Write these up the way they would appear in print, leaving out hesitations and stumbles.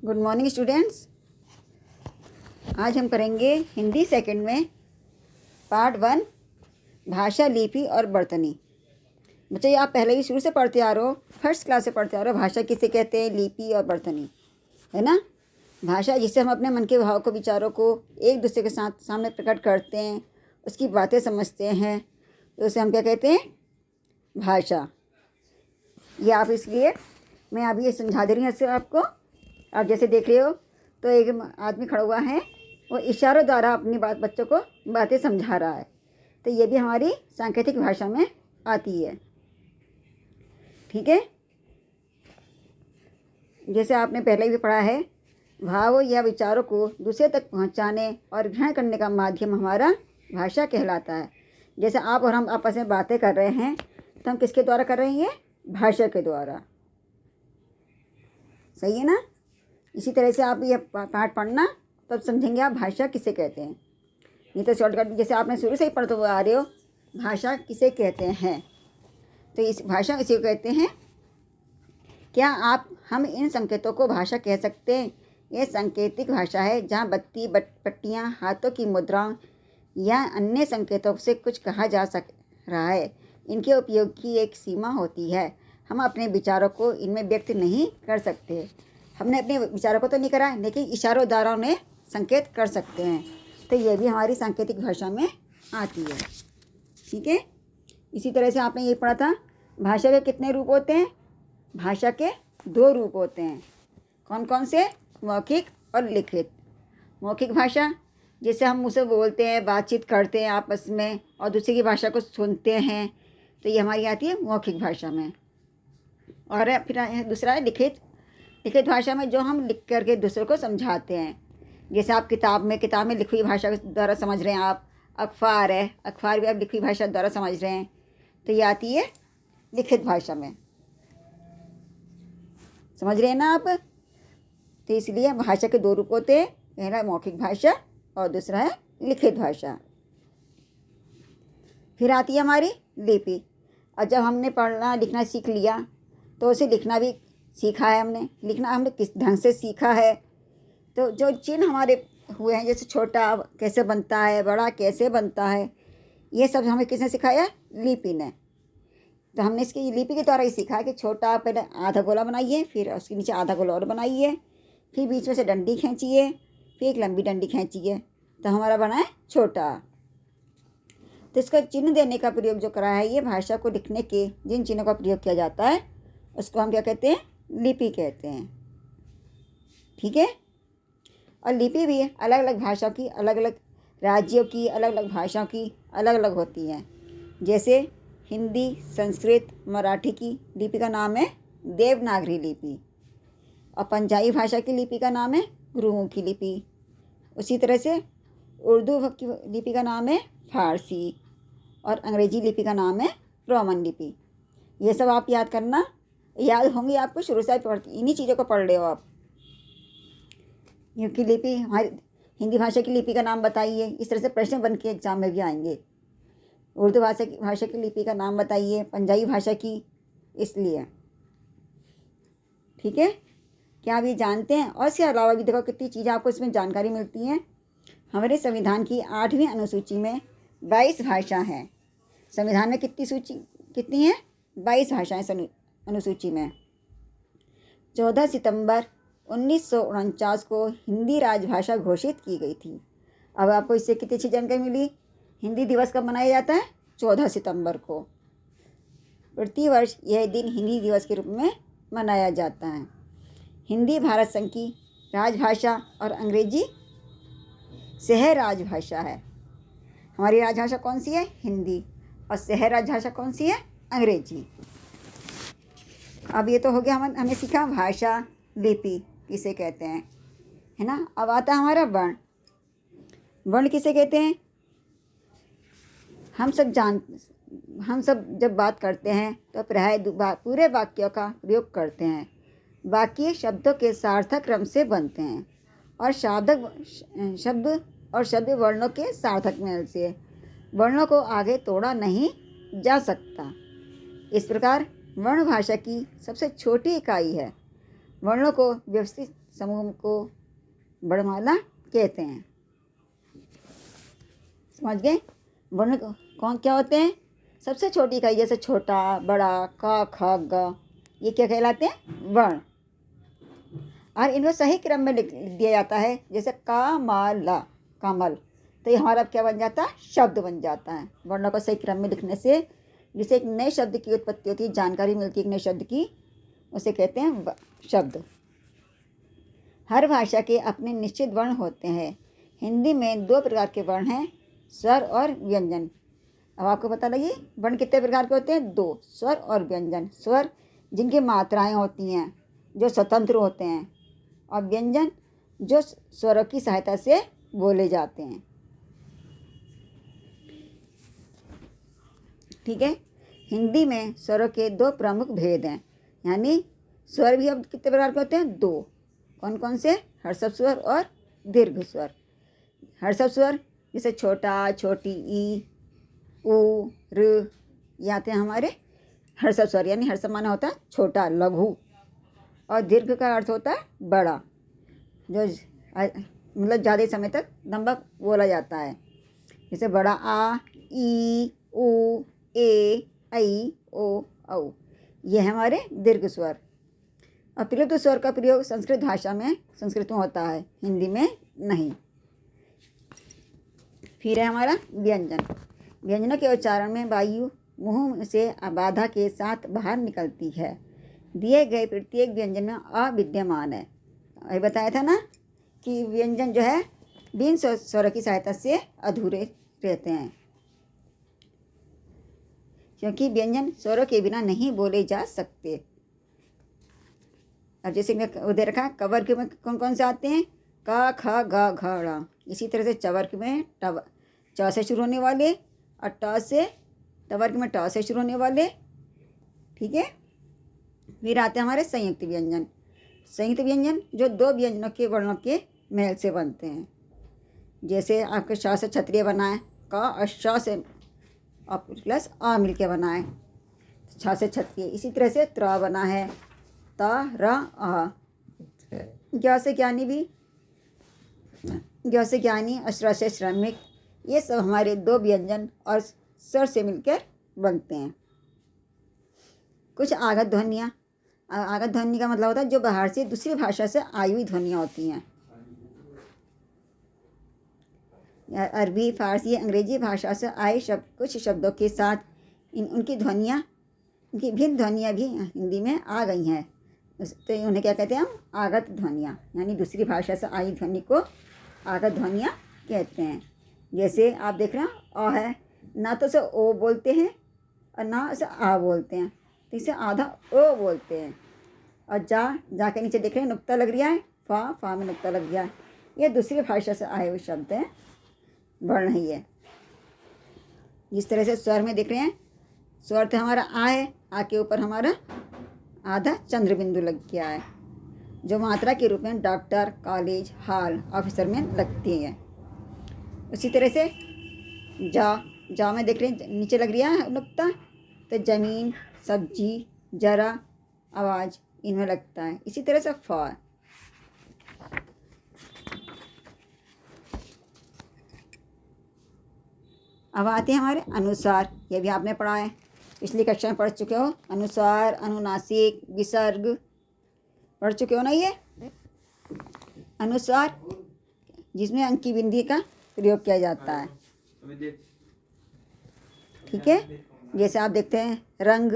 Good morning students. आज हम करेंगे हिंदी सेकंड में पार्ट 1 भाषा, लिपि और वर्तनी। बच्चे ये आप पहले ही शुरू से पढ़ते आ रहे हो, फर्स्ट क्लास से पढ़ते आ रहे हो। भाषा किसे कहते हैं, लिपि और वर्तनी, है ना। भाषा जिससे हम अपने मन के भाव को, विचारों को एक दूसरे के साथ सामने प्रकट करते हैं, उसकी बातें समझते हैं, तो उसे हम क्या कहते हैं, भाषा। ये आप इसलिए मैं अभी ये समझा दे रही हूँ इससे आपको। आप जैसे देख रहे हो तो एक आदमी खड़ा हुआ है, वो इशारों द्वारा अपनी बच्चों को बातें समझा रहा है, तो ये भी हमारी सांकेतिक भाषा में आती है। ठीक है, जैसे आपने पहले भी पढ़ा है, भाव या विचारों को दूसरे तक पहुंचाने और ग्रहण करने का माध्यम हमारा भाषा कहलाता है। जैसे आप और हम आपस में बातें कर रहे हैं, तो हम किसके द्वारा कर रहे हैं, भाषा के द्वारा। सही है ना। इसी तरह से आप ये पाठ पढ़ना, तब समझेंगे आप भाषा किसे कहते हैं। नहीं तो शॉर्टकट जैसे आपने शुरू से ही पढ़ते हुए आ रहे हो, भाषा किसे कहते हैं, तो इस भाषा इसे कहते हैं। क्या हम इन संकेतों को भाषा कह सकते हैं। यह सांकेतिक भाषा है जहाँ बत्ती, पट्टियाँ, हाथों की मुद्राओं या अन्य संकेतों से कुछ कहा जा रहा है। इनके उपयोग की एक सीमा होती है। हम अपने विचारों को इनमें व्यक्त नहीं कर सकते। हमने अपने विचारों को तो नहीं करा, लेकिन इशारों द्वारा उन्हें संकेत कर सकते हैं, तो यह भी हमारी सांकेतिक भाषा में आती है। ठीक है, इसी तरह से आपने ये पढ़ा था, भाषा के कितने रूप होते हैं। भाषा के 2 रूप होते हैं। कौन कौन से, मौखिक और लिखित। मौखिक भाषा जैसे हम उसे बोलते हैं, बातचीत करते हैं आपस में और दूसरे की भाषा को सुनते हैं, तो ये हमारी आती है मौखिक भाषा में। और फिर दूसरा है लिखित। लिखित भाषा में जो हम लिख करके दूसरों को समझाते हैं। जैसे आप किताब में लिखी हुई भाषा द्वारा समझ रहे हैं। आप अखबार है, अखबार भी आप लिखी हुई भाषा द्वारा समझ रहे हैं, तो ये आती है लिखित भाषा में। समझ रहे हैं ना आप। तो इसलिए भाषा के 2 रूप होते हैं, पहला मौखिक भाषा और दूसरा है लिखित भाषा। फिर आती है हमारी लिपि। और जब हमने पढ़ना लिखना सीख लिया, तो उसे लिखना भी सीखा है हमने। लिखना हमने किस ढंग से सीखा है, तो जो चिन्ह हमारे हुए हैं, जैसे छोटा कैसे बनता है, बड़ा कैसे बनता है, ये सब हमें किसने सिखाया, लिपि ने। तो हमने इसकी लिपि के द्वारा ही सीखा है कि छोटा पहले आधा गोला बनाइए, फिर उसके नीचे आधा गोला और बनाइए, फिर बीच में से डंडी खींचिए, फिर एक लंबी डंडी खींचिए, तो हमारा बना है छोटा। तो इसका चिन्ह देने का प्रयोग जो करा है, ये भाषा को लिखने के जिन चिन्हों का प्रयोग किया जाता है, उसको हम क्या कहते हैं, लिपि कहते हैं। ठीक है, और लिपि भी अलग अलग भाषा की, अलग अलग राज्यों की, अलग अलग भाषाओं की अलग अलग होती हैं। जैसे हिंदी, संस्कृत, मराठी की लिपि का नाम है देवनागरी लिपि, और पंजाबी भाषा की लिपि का नाम है गुरुमुखी लिपि। उसी तरह से उर्दू की लिपि का नाम है फारसी, और अंग्रेजी लिपि का नाम है रोमन लिपि। ये सब आप याद करना, याद होंगी आपको, शुरू से इन्हीं चीज़ों को पढ़ रहे हो आप। क्योंकि लिपि हमारी हिंदी भाषा की लिपि का नाम बताइए, इस तरह से प्रश्न बन के एग्जाम में भी आएंगे। उर्दू भाषा की लिपि का नाम बताइए, पंजाबी भाषा की, इसलिए। ठीक है, क्या आप ये जानते हैं। और इसके अलावा भी देखो कितनी चीज़ें आपको इसमें जानकारी मिलती हैं। हमारे संविधान की 8वीं अनुसूची में 22 भाषा हैं। संविधान में कितनी है, 22 भाषाएँ अनुसूची में। 14 सितंबर 1949 को हिंदी राजभाषा घोषित की गई थी। अब आपको इससे कितनी अच्छी जानकारी मिली। हिंदी दिवस कब मनाया जाता है, 14 सितंबर को। प्रतिवर्ष यह दिन हिंदी दिवस के रूप में मनाया जाता है। हिंदी भारत संघ की राजभाषा और अंग्रेजी सह राजभाषा है। हमारी राजभाषा कौन सी है, हिंदी, और सह राजभाषा कौन सी है, अंग्रेजी। अब ये तो हो गया, हमने सीखा भाषा, लिपि किसे कहते हैं, है ना। अब आता है हमारा वर्ण। वर्ण किसे कहते हैं। हम सब जब बात करते हैं तो प्राय पूरे वाक्यों का प्रयोग करते हैं। वाक्य शब्दों के सार्थक क्रम से बनते हैं, और शब्द वर्णों के सार्थक मेल से। वर्णों को आगे तोड़ा नहीं जा सकता। इस प्रकार वर्ण भाषा की सबसे छोटी इकाई है। वर्णों को व्यवस्थित समूह को वर्णमाला कहते हैं। समझ गए? वर्ण कौन क्या होते हैं? सबसे छोटी इकाई जैसे छोटा, बड़ा, क, ख, ग, ये क्या कहलाते हैं? वर्ण। और इनको सही क्रम में लिख दिया जाता है, जैसे कमल, कमल, तो ये हमारा क्या बन जाता है? शब्द बन जाता है। वर्णों को सही क्रम में लिखने से जिसे एक नए शब्द की उत्पत्ति होती है, जानकारी मिलती है एक नए शब्द की, उसे कहते हैं शब्द। हर भाषा के अपने निश्चित वर्ण होते हैं। हिंदी में 2 प्रकार के वर्ण हैं, स्वर और व्यंजन। अब आपको पता लगी वर्ण कितने प्रकार के होते हैं? 2, स्वर और व्यंजन। स्वर जिनकी मात्राएं होती हैं, जो स्वतंत्र होते हैं, और व्यंजन जो स्वरों की सहायता से बोले जाते हैं। ठीक है? हिंदी में स्वरों के 2 प्रमुख भेद हैं, यानी स्वर भी अब कितने प्रकार के होते हैं? 2। कौन कौन से? हर्षभ स्वर और दीर्घ स्वर। हर्षभ स्वर जैसे छोटा, छोटी, ई, उ, र, ये आते हैं हमारे हर्षभ स्वर, यानी हर्षभ माना होता है छोटा, लघु, और दीर्घ का अर्थ होता है बड़ा, जो मतलब ज़्यादा समय तक लंबा बोला जाता है। जैसे बड़ा आ, ई, उ, ए, ऐ, ओ, औ, ये है हमारे दीर्घ स्वर। और प्लुत स्वर का प्रयोग संस्कृत भाषा में संस्कृत में होता है, हिंदी में नहीं। फिर है हमारा व्यंजन। व्यंजनों के उच्चारण में वायु मुंह से बाधा के साथ बाहर निकलती है। दिए गए प्रत्येक व्यंजन में अ विद्यमान है। ये बताया था ना कि व्यंजन जो है बिन स्वर की सहायता से अधूरे रहते हैं, क्योंकि व्यंजन स्वरों के बिना नहीं बोले जा सकते। अब जैसे मैं दे रखा है, कवर्ग में कौन कौन से आते हैं? क, ख, ग, घ, ड़। इसी तरह से चवर्ग में च से शुरू होने वाले, और ट से, टवर्ग में ट से शुरू होने वाले। ठीक है? फिर आते हैं हमारे संयुक्त व्यंजन। संयुक्त व्यंजन जो 2 व्यंजनों के वर्णों के मेल से बनते हैं। जैसे आपके श से क्षत्रिय बना है, क और श से प्लस अ मिल के बना है, छ से क्षत्रिय। इसी तरह से त्र बना है, त, र, अ। ज्ञ से ज्ञानी भी, ज्ञ से ज्ञानी, अश्र से श्रमिक, ये सब हमारे 2 व्यंजन और स्वर से मिलकर बनते हैं। कुछ आगत ध्वनियाँ। आगत ध्वनि का मतलब होता है जो बाहर से दूसरी भाषा से आई हुई ध्वनियाँ होती हैं। अरबी, फारसी, अंग्रेजी भाषा से आए कुछ शब्दों के साथ उनकी ध्वनियाँ, उनकी भिन्न ध्वनियाँ भी हिंदी में आ गई हैं, तो उन्हें क्या कहते हैं हम? आगत ध्वनियाँ, यानी दूसरी भाषा से आई ध्वनि को आगत ध्वनियाँ कहते हैं। जैसे आप देख रहे हैं अ है, ना तो उसे ओ बोलते हैं और ना उसे आ बोलते हैं, तो इसे आधा ओ बोलते हैं। और जा के नीचे देख रहे हैं नुक्ता लग रहा है, फा में नुक्ता लग गया है, ये दूसरी भाषा से आए हुए शब्द हैं, वर्ण ही है। जिस तरह से स्वर में देख रहे हैं, स्वर तो हमारा आ है, आ के ऊपर हमारा आधा चंद्र बिंदु लग गया है, जो मात्रा के रूप में डॉक्टर, कॉलेज, हॉल, ऑफिसर में लगती है। उसी तरह से जा में देख रहे हैं नीचे लग रहा है नुक्ता, तो जमीन, सब्जी, जरा, आवाज़, इनमें लगता है। इसी तरह से फ। अब आते हैं हमारे अनुसार। ये भी आपने पढ़ा है, पिछली कक्षा में पढ़ चुके हो। अनुसार, अनुनासिक, विसर्ग पढ़ चुके हो ना ये। अनुसार जिसमें अंक की बिंदी का प्रयोग किया जाता है। ठीक है? जैसे आप देखते हैं रंग,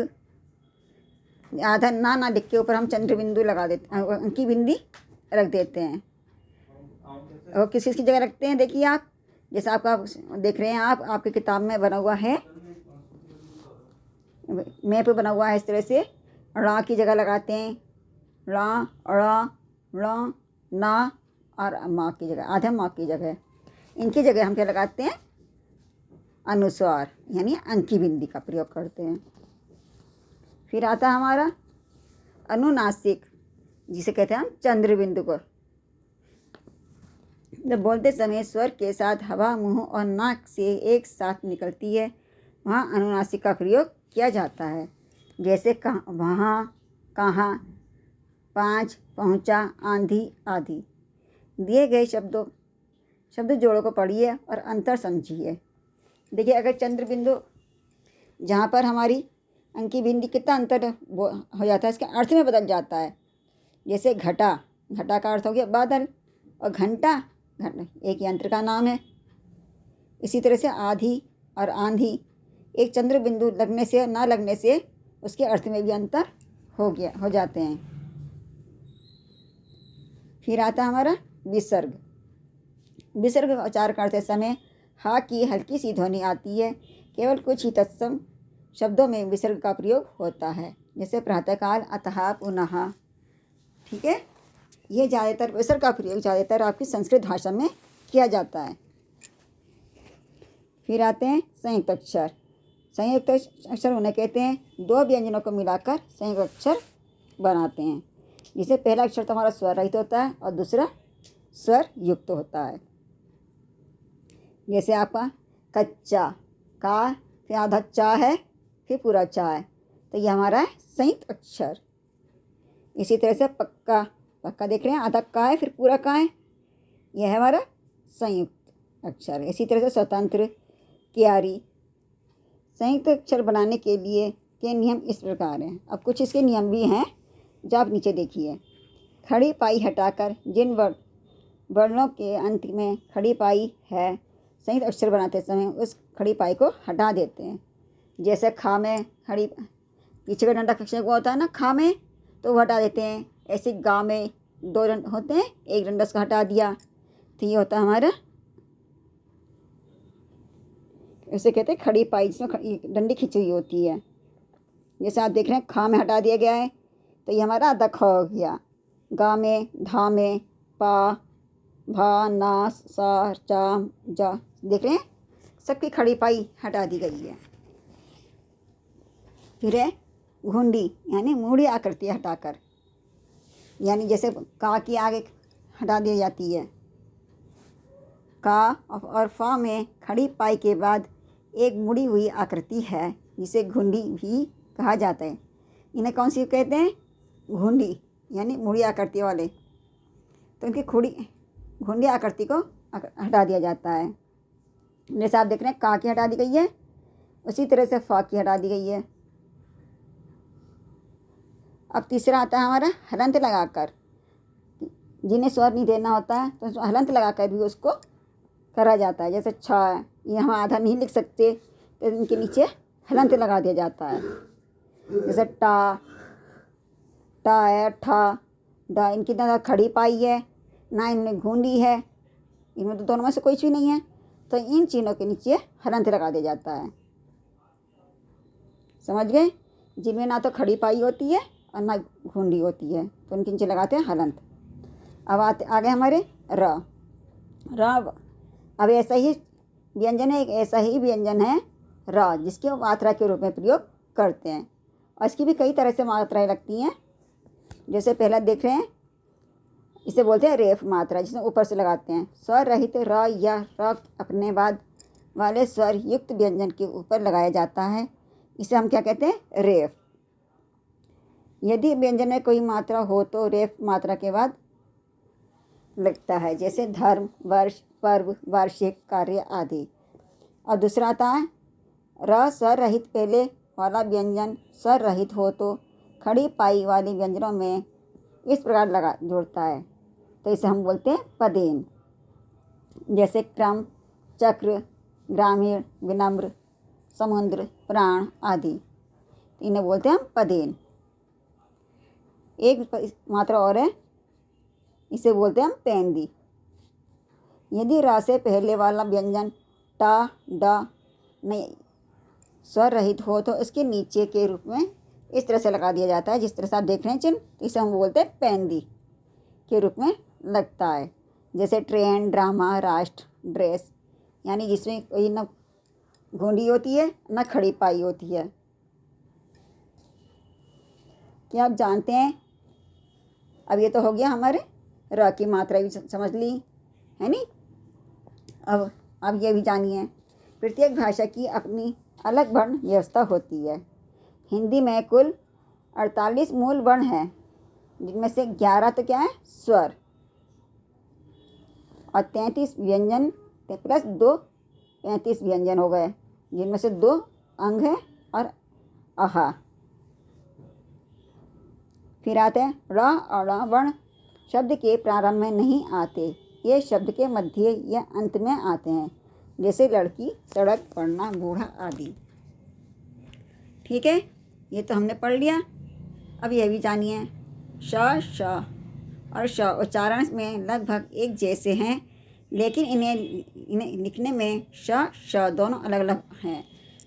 आधा ना लिख के ऊपर हम चंद्र बिंदु लगा देते, अंक की बिंदी रख देते हैं। और किस किस की जगह रखते हैं? देखिए आप, जैसे आपका देख रहे हैं आप, आपकी किताब में बना हुआ है, मैप बना हुआ है। इस तरह से ड़ा की जगह लगाते हैं, ड़ा, अड़ा, ड़, ना, और माँ की जगह, आधा माँ की जगह, इनकी जगह हम क्या लगाते हैं? अनुस्वार, यानी अंक की बिंदी का प्रयोग करते हैं। फिर आता है हमारा अनुनासिक, जिसे कहते हैं हम चंद्र बिंदु को। जब बोलते समय स्वर के साथ हवा मुंह और नाक से एक साथ निकलती है, वहाँ अनुनासिक का प्रयोग किया जाता है। जैसे वहाँ, कहाँ, पाँच, पहुँचा, आंधी, आदि। दिए गए शब्द जोड़ों को पढ़िए और अंतर समझिए। देखिए, अगर चंद्र बिंदु जहाँ पर हमारी अंकी बिंदी कितना अंतर हो जाता है, इसके अर्थ में बदल जाता है। जैसे घटा का अर्थ हो गया बादल, और घंटा एक यंत्र का नाम है। इसी तरह से आधी और आंधी एक चंद्र बिंदु लगने से ना लगने से उसके अर्थ में भी अंतर हो जाते हैं। फिर आता हमारा विसर्ग। विसर्ग का उच्चार करते समय हा की हल्की सी ध्वनि आती है। केवल कुछ ही तत्सम शब्दों में विसर्ग का प्रयोग होता है, जैसे प्रातःकाल, अतः, पुनः। ठीक है, ये ज़्यादातर विसर्ग का प्रयोग ज़्यादातर आपकी संस्कृत भाषा में किया जाता है। फिर आते हैं संयुक्त अक्षर। संयुक्त अक्षर उन्हें कहते हैं दो व्यंजनों को मिलाकर संयुक्त अक्षर बनाते हैं, जिसे पहला अक्षर तो हमारा स्वर रहित होता है और दूसरा स्वर युक्त होता है। जैसे आपका कच्चा का, फिर आधा चा है, फिर पूरा चा है, तो ये हमारा है संयुक्त अक्षर। इसी तरह से पक्का देख रहे हैं, आधा का है फिर पूरा का है, यह है हमारा संयुक्त अक्षर। इसी तरह से स्वतंत्र, क्यारी। संयुक्त अक्षर बनाने के लिए के नियम इस प्रकार हैं। अब कुछ इसके नियम भी हैं जो आप नीचे देखिए। खड़ी पाई हटाकर जिन वर्णों के अंत में खड़ी पाई है, संयुक्त अक्षर बनाते समय उस खड़ी पाई को हटा देते हैं। जैसे खा में खड़ी पीछे का डंडा अक्षर को होता है ना, खा में, तो वो हटा देते हैं। ऐसे गा में दो डंड होते हैं, एक डंडा उसका हटा दिया, तो ये होता है हमारा, इसे कहते हैं खड़ी पाई, जिसमें डंडी खिंची हुई होती है। जैसे आप देख रहे हैं खा में हटा दिया गया है, तो ये हमारा आधा ख हो गया। गा में, धा में, पा, भा, ना, सा, चा, जा, देख रहे हैं सबकी खड़ी पाई हटा दी गई है। फिर है घुंडी, यानी मूढ़ी आकृति हटाकर, यानी जैसे का की आगे हटा दी जाती है। का और फा में खड़ी पाई के बाद एक मुड़ी हुई आकृति है, जिसे घुंडी भी कहा जाता है। इन्हें कौन सी कहते हैं? घुंडी, यानी मुड़ी आकृति वाले। तो इनकी घुंडी आकृति को हटा दिया जाता है। जैसे आप देख रहे हैं का की हटा दी गई है, उसी तरह से फा की हटा दी गई है। अब तीसरा आता है हमारा हलंत लगाकर। जिन्हें स्वर नहीं देना होता है तो हलंत लगाकर भी उसको करा जाता है। जैसे छा है, ये हम आधा नहीं लिख सकते तो इनके नीचे हलंत लगा दिया जाता है। जैसे टा है, ठा, डा, इनकी ना खड़ी पाई है ना इनमें घूंडी है, इनमें तो दोनों में से कुछ भी नहीं है, तो इन चिन्हों के नीचे हलंत लगा दिया जाता है। समझ गए? जिनमें ना तो खड़ी पाई होती है और ना घूंडी होती है, तो उनके नीचे लगाते हैं हलंत। अब आगे हमारे र। अब ऐसा ही व्यंजन है, एक ऐसा ही व्यंजन है र, जिसकी मात्रा के रूप में प्रयोग करते हैं, और इसकी भी कई तरह से मात्राएं लगती हैं। जैसे पहला देख रहे हैं, इसे बोलते हैं रेफ मात्रा, जिसमें ऊपर से लगाते हैं। स्वर रहित र या र अपने बाद वाले स्वर युक्त व्यंजन के ऊपर लगाया जाता है, इसे हम क्या कहते हैं? रेफ। यदि व्यंजन में कोई मात्रा हो तो रेफ मात्रा के बाद लगता है, जैसे धर्म, वर्ष, पर्व, वार्षिक, कार्य आदि। और दूसरा आता है र स्वर रहित पहले वाला व्यंजन स्वर रहित हो तो खड़ी पाई वाले व्यंजनों में इस प्रकार जोड़ता है, तो इसे हम बोलते हैं पदेन। जैसे क्रम, चक्र, ग्रामीण, विनम्र, समुद्र, प्राण आदि, इन्हें बोलते हैं हम पदेन। एक मात्रा और है, इसे बोलते हैं हम पेंदी। यदि रा से पहले वाला व्यंजन टा, डा नहीं स्वर रहित हो तो इसके नीचे के रूप में इस तरह से लगा दिया जाता है, जिस तरह से आप देख रहे हैं चिन्ह, तो इसे हम बोलते हैं पेंदी के रूप में लगता है। जैसे ट्रेन, ड्रामा, राष्ट्र, ड्रेस, यानी जिसमें कोई न घूंडी होती है न खड़ी पाई होती है। क्या आप जानते हैं? अब ये तो हो गया हमारे र की मात्रा भी समझ ली है नी। अब ये भी जानिए, प्रत्येक भाषा की अपनी अलग वर्ण व्यवस्था होती है। हिंदी में कुल 48 मूल वर्ण हैं। जिनमें से 11 तो क्या है, स्वर, और 33 व्यंजन प्लस 2, 35 व्यंजन हो गए, जिनमें से 2 अंग है और आहा। फिर आते हैं र और ण वर्ण शब्द के प्रारंभ में नहीं आते, ये शब्द के मध्य या अंत में आते हैं, जैसे लड़की, सड़क, पढ़ना, बूढ़ा आदि। ठीक है, ये तो हमने पढ़ लिया। अब यह भी जानिए, श और श उच्चारण में लगभग एक जैसे हैं, लेकिन इन्हें लिखने में श दोनों अलग अलग हैं।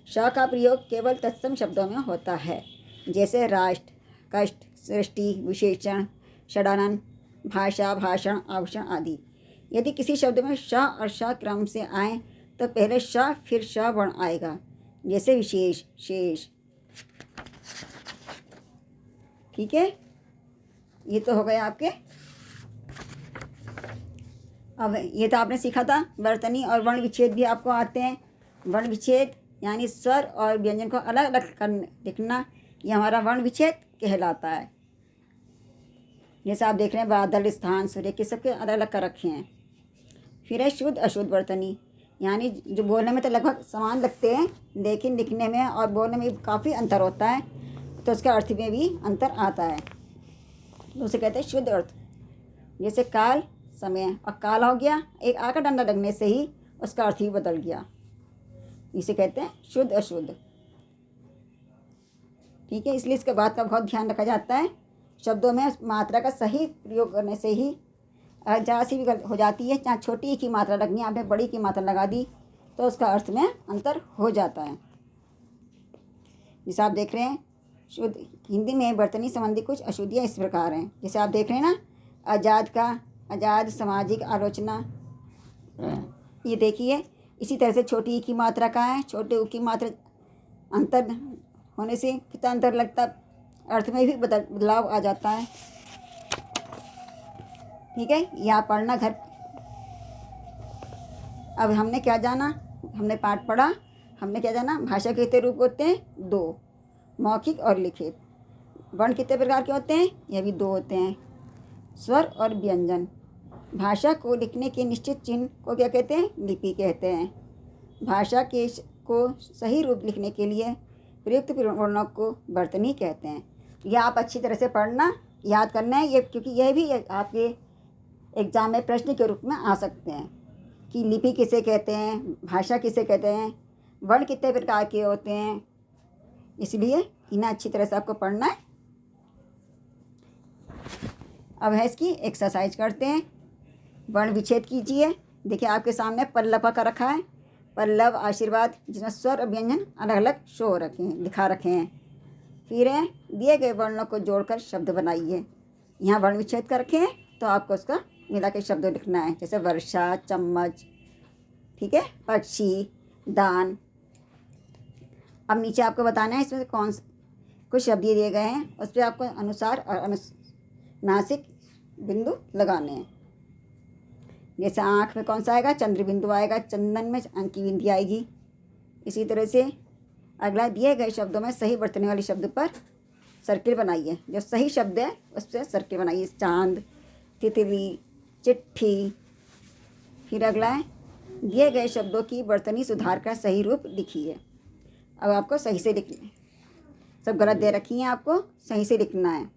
श का प्रयोग केवल तत्सम शब्दों में होता है, जैसे राष्ट्र, कष्ट, सृष्टि, विशेषण, षडानन, भाषा, भाषण, आभूषण आदि। यदि किसी शब्द में श और श क्रम से आए तो पहले श फिर श वर्ण आएगा, जैसे विशेष, शेष। ठीक है, ये तो हो गया आपके। अब ये तो आपने सीखा था, वर्तनी और वर्ण विच्छेद भी आपको आते हैं। वर्ण विच्छेद यानी स्वर और व्यंजन को अलग अलग कर लिखना, ये हमारा वर्ण विच्छेद कहलाता है। जैसे आप देख रहे हैं, बादल, स्थान, सूर्य के सबके अलग अलग कर रखे हैं। फिर है शुद्ध अशुद्ध वर्तनी, यानी जो बोलने में तो लगभग समान लगते हैं, लेकिन लिखने में और बोलने में काफ़ी अंतर होता है, तो उसका अर्थ में भी अंतर आता है, तो उसे कहते हैं शुद्ध अर्थ। जैसे काल, समय, और काल हो गया, एक आ का डंडा लगने से ही उसका अर्थ ही बदल गया, इसे कहते हैं शुद्ध अशुद्ध। ठीक है, इसलिए इसके बात का बहुत ध्यान रखा जाता है। शब्दों में मात्रा का सही प्रयोग करने से ही जहाँ सी भी हो जाती है, चाहे छोटी की मात्रा लगनी है, आपने बड़ी की मात्रा लगा दी तो उसका अर्थ में अंतर हो जाता है। जैसे आप देख रहे हैं, शुद्ध हिंदी में वर्तनी संबंधी कुछ अशुद्धियाँ इस प्रकार हैं। जैसे आप देख रहे हैं ना, आजाद, सामाजिक आलोचना, ये देखिए। इसी तरह से छोटी ई की मात्रा का है, छोटे ऊ की मात्रा अंतर होने से कितना अंतर लगता, अर्थ में भी बदलाव आ जाता है। ठीक है, यहाँ पढ़ना घर। अब हमने क्या जाना, हमने पाठ पढ़ा, हमने क्या जाना, भाषा के कितने रूप होते हैं, 2, मौखिक और लिखित। वर्ण कितने प्रकार के होते हैं, यह भी 2 होते हैं, स्वर और व्यंजन। भाषा को लिखने के निश्चित चिन्ह को क्या कहते हैं, लिपि कहते हैं। भाषा के को सही रूप लिखने के लिए प्रयुक्त वर्णों को वर्तनी कहते हैं। यह आप अच्छी तरह से पढ़ना, याद करना है ये, क्योंकि यह भी आपके एग्ज़ाम में प्रश्न के रूप में आ सकते हैं कि लिपि किसे कहते हैं, भाषा किसे कहते हैं, वर्ण कितने प्रकार के होते हैं, इसलिए इन्हें अच्छी तरह से आपको पढ़ना है। अब है इसकी एक्सरसाइज करते हैं। वर्ण विच्छेद कीजिए। देखिए आपके सामने पल्लव का रखा है, पल्लव आशीर्वाद, जिसमें स्वर और व्यंजन अलग अलग शो रखे हैं, दिखा रखे हैं। फिर है दिए गए वर्णों को जोड़कर शब्द बनाइए। यहाँ वर्ण विच्छेद कर रखे हैं, तो आपको उसका मिला के शब्द लिखना है, जैसे वर्षा, चम्मच, ठीक है, पक्षी, दान। अब नीचे आपको बताना है इसमें कौन से कुछ शब्द दिए गए हैं, उस पर आपको अनुसार और अनुनासिक बिंदु लगाने हैं। जैसे आँख में कौन सा आएगा, चंद्र बिंदु आएगा, चंदन में अंक की बिंदी आएगी। इसी तरह से अगला, दिए गए शब्दों में सही बरतने वाले शब्द पर सर्किल बनाइए। जो सही शब्द है उस पर सर्किल बनाइए, चांद, तितली, चिट्ठी। फिर अगला है, दिए गए शब्दों की बर्तनी सुधार कर सही रूप लिखिए। अब आपको सही से लिखना है, सब गलत दे रखी हैं, आपको सही से लिखना है।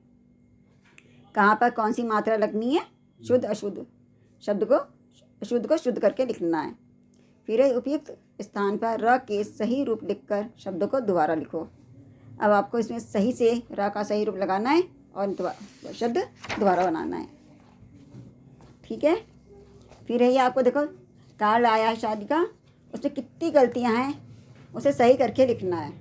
कहाँ पर कौन सी मात्रा लगनी है, शुद्ध अशुद्ध शब्द को, अशुद्ध को शुद्ध करके लिखना है। फिर उपयुक्त स्थान पर र के सही रूप लिखकर शब्दों को दोबारा लिखो। अब आपको इसमें सही से र का सही रूप लगाना है और शब्द दोबारा बनाना है। ठीक है, फिर है ये आपको देखो, कार्ड आया है शादी का, उसमें कितनी गलतियां हैं, उसे सही करके लिखना है।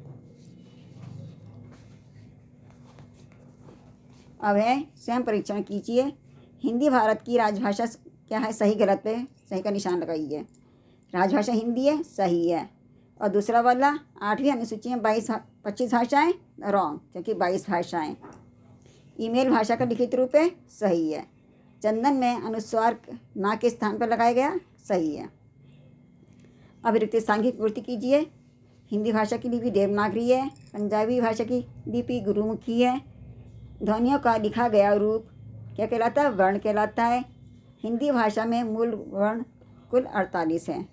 अब है स्वयं परीक्षण कीजिए। हिंदी भारत की राजभाषा क्या है, सही गलत पे सही का निशान लगाइए। राजभाषा हिंदी है, सही है। और दूसरा वाला 8वीं अनुसूची में 25 भाषाएँ, रॉन्ग, क्योंकि 22 भाषाएँ। ईमेल भाषा का लिखित रूप है, सही है। चंदन में अनुस्वार ना के स्थान पर लगाया गया, सही है। अब रिक्त स्थान की पूर्ति कीजिए। हिंदी भाषा की लिपि देवनागरी है, पंजाबी भाषा की लिपि गुरुमुखी है, ध्वनियों का लिखा गया रूप क्या कहलाता है? वर्ण कहलाता है। हिंदी भाषा में मूल वर्ण कुल 48 हैं।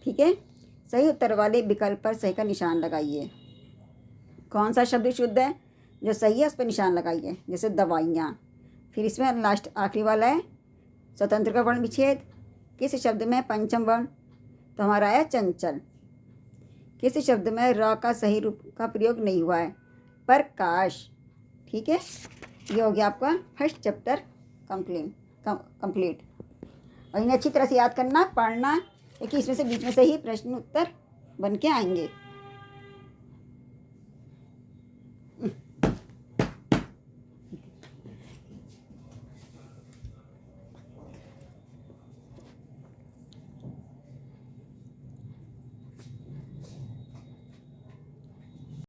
ठीक है, सही उत्तर वाले विकल्प पर सही का निशान लगाइए। कौन सा शब्द शुद्ध है? जो सही है उस पर निशान लगाइए। जैसे दवाइयाँ। फिर इसमें लास्ट आखिरी वाला है स्वतंत्र का वर्ण विच्छेद। किस शब्द में पंचम वर्ण? तो हमारा है चंचल। किस शब्द में र का सही रूप का प्रयोग नहीं हुआ है? प्रकाश। ठीक है, ये हो गया आपका फर्स्ट चैप्टर कंप्लीट। और इन्हें अच्छी तरह से याद करना, पढ़ना, क्योंकि इसमें से बीच में से ही प्रश्न उत्तर बन के आएंगे।